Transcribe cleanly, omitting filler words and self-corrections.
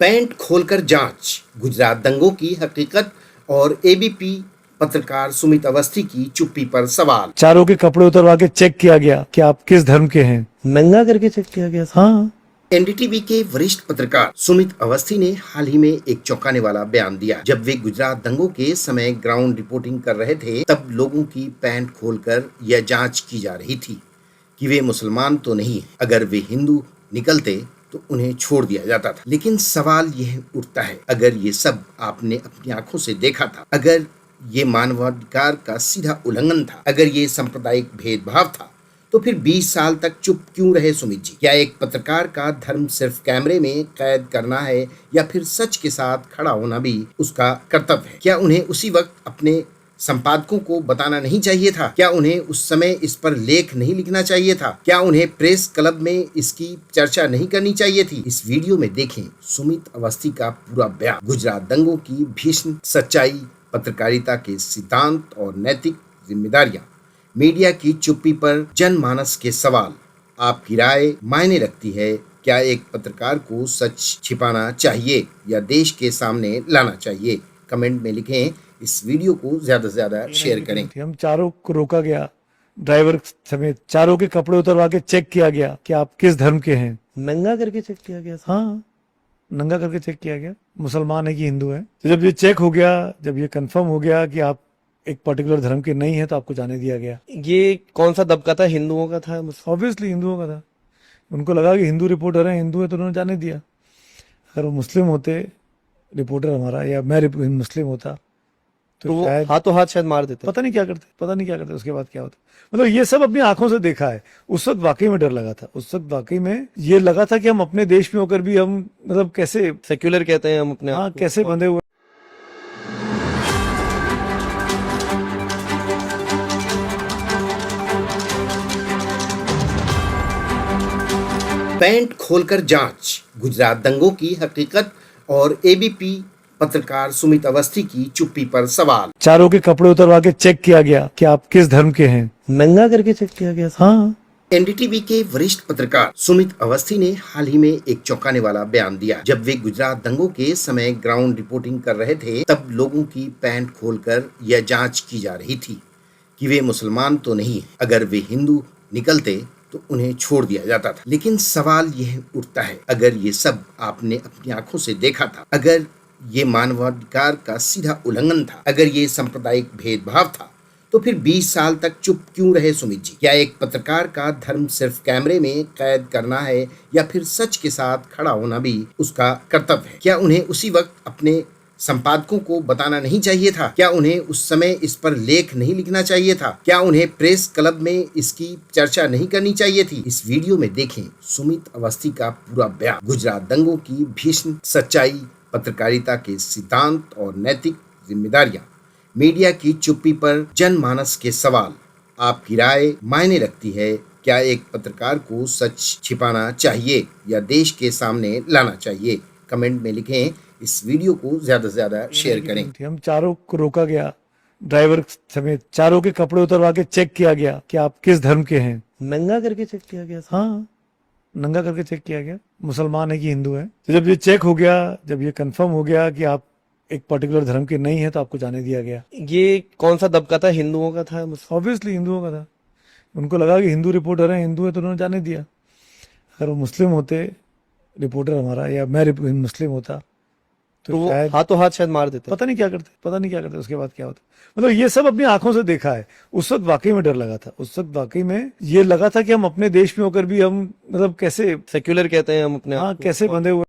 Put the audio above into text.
Pant खोलकर जांच, गुजरात दंगों की हकीकत और एबीपी पत्रकार सुमित अवस्थी की चुप्पी पर सवाल। चारों के कपड़े उतरवा के चेक किया गया कि आप किस धर्म के हैं, नंगा करके चेक किया गया। हाँ, एनडीटीवी के वरिष्ठ पत्रकार सुमित अवस्थी ने हाल ही में एक चौंकाने वाला बयान दिया। जब वे गुजरात दंगों के समय ग्राउंड रिपोर्टिंग कर रहे थे, तब लोगों की पैंट खोलकर यह जांच की जा रही थी कि वे मुसलमान तो नहीं है। अगर वे हिंदू निकलते तो उन्हें छोड़ दिया जाता था। लेकिन सवाल यह उठता है, अगर ये सब आपने अपनी आंखों से देखा था, अगर ये मानवाधिकार का सीधा उल्लंघन था, अगर ये सांप्रदायिक भेदभाव था, तो फिर 20 साल तक चुप क्यों रहे सुमित जी? क्या एक पत्रकार का धर्म सिर्फ कैमरे में कैद करना है, या फिर सच के साथ खड़ा होना भी उसका कर्तव्य है? क्या उन्हें उसी वक्त अपने संपादकों को बताना नहीं चाहिए था? क्या उन्हें उस समय इस पर लेख नहीं लिखना चाहिए था? क्या उन्हें प्रेस क्लब में इसकी चर्चा नहीं करनी चाहिए थी? इस वीडियो में देखें सुमित अवस्थी का पूरा बयान। गुजरात दंगों की भीषण सच्चाई, पत्रकारिता के सिद्धांत और नैतिक जिम्मेदारियां, मीडिया की चुप्पी पर जनमानस के सवाल। आपकी राय मायने रखती है। क्या एक पत्रकार को सच छिपाना चाहिए या देश के सामने लाना चाहिए? कमेंट में लिखें। इस वीडियो को ज्यादा से ज्यादा शेयर करें। हम चारों को रोका गया, ड्राइवर समेत चारों के कपड़े उतरवा के चेक किया गया कि आप किस धर्म के हैं, नंगा करके चेक किया गया। हाँ, नंगा करके चेक किया गया, मुसलमान है कि हिंदू है। तो जब ये चेक हो गया, जब ये कंफर्म हो गया कि आप एक पर्टिकुलर धर्म के नहीं है, तो आपको जाने दिया गया। ये कौन सा दबका था? हिंदुओं का था? ऑब्वियसली हिंदुओं का था। उनको लगा कि हिंदू रिपोर्टर है, हिंदू है, तो उन्होंने जाने दिया। अगर वो मुस्लिम होते रिपोर्टर हमारा, या मैं मुस्लिम होता, तो वो शायद हाथों हाथ शायद मार देते। पता नहीं क्या करते उसके बाद क्या होता। मतलब ये सब अपनी आंखों से देखा है। उस वक्त वाकई में डर लगा था। उस वक्त वाकई में ये लगा था कि हम अपने देश में होकर भी हम मतलब कैसे सेक्युलर कहते हैं हम अपने आप हाँ को। कैसे बंधे हुए। पैंट खोलकर जांच, गुजरात दंगों की हकीकत और एबीपी पत्रकार सुमित अवस्थी की चुप्पी पर सवाल। चारों के कपड़े उतरवा के चेक किया गया कि आप किस धर्म के हैं, नंगा करके चेक किया गया। हाँ, एनडीटीवी के वरिष्ठ पत्रकार सुमित अवस्थी ने हाल ही में एक चौंकाने वाला बयान दिया। जब वे गुजरात दंगों के समय ग्राउंड रिपोर्टिंग कर रहे थे, तब लोगों की पैंट खोलकर यह जांच की जा रही थी कि वे मुसलमान तो नहीं है। अगर वे हिंदू निकलते तो उन्हें छोड़ दिया जाता था। लेकिन सवाल यह उठता है, अगर ये सब आपने अपनी आंखों से देखा था, अगर ये मानवाधिकार का सीधा उल्लंघन था, अगर ये सांप्रदायिक भेदभाव था, तो फिर 20 साल तक चुप क्यों रहे सुमित जी? क्या एक पत्रकार का धर्म सिर्फ कैमरे में कैद करना है, या फिर सच के साथ खड़ा होना भी उसका कर्तव्य है? क्या उन्हें उसी वक्त अपने संपादकों को बताना नहीं चाहिए था? क्या उन्हें उस समय इस पर लेख नहीं लिखना चाहिए था? क्या उन्हें प्रेस क्लब में इसकी चर्चा नहीं करनी चाहिए थी? इस वीडियो में देखें सुमित अवस्थी का पूरा बयान। गुजरात दंगों की भीषण सच्चाई, पत्रकारिता के सिद्धांत और नैतिक जिम्मेदारियां, मीडिया की चुप्पी पर जनमानस के सवाल। आपकी राय मायने रखती है। क्या एक पत्रकार को सच छिपाना चाहिए या देश के सामने लाना चाहिए? कमेंट में लिखें। इस वीडियो को ज्यादा से ज्यादा शेयर करें। हम चारों को रोका गया, ड्राइवर समेत चारों के कपड़े उतरवा के चेक किया गया कि आप किस धर्म के हैं, नंगा करके चेक किया गया। हाँ, नंगा करके चेक किया गया, मुसलमान है कि हिंदू है। तो जब ये चेक हो गया, जब ये कंफर्म हो गया कि आप एक पर्टिकुलर धर्म के नहीं है, तो आपको जाने दिया गया। ये कौन सा दबका था? हिंदुओं का था? ऑब्वियसली हिंदुओं का था। उनको लगा कि हिंदू रिपोर्टर है, हिंदू है, तो उन्होंने जाने दिया। अगर वो मुस्लिम होते रिपोर्टर हमारा, या मैं मुस्लिम होता, तो वो शायद हाथों हाथ शायद मार देते। पता नहीं क्या करते उसके बाद क्या होता। मतलब ये सब अपनी आंखों से देखा है। उस वक्त वाकई में डर लगा था। उस वक्त वाकई में ये लगा था कि हम अपने देश में होकर भी हम मतलब कैसे सेक्युलर कहते हैं हम अपने आप हाँ को। कैसे बंधे हुए।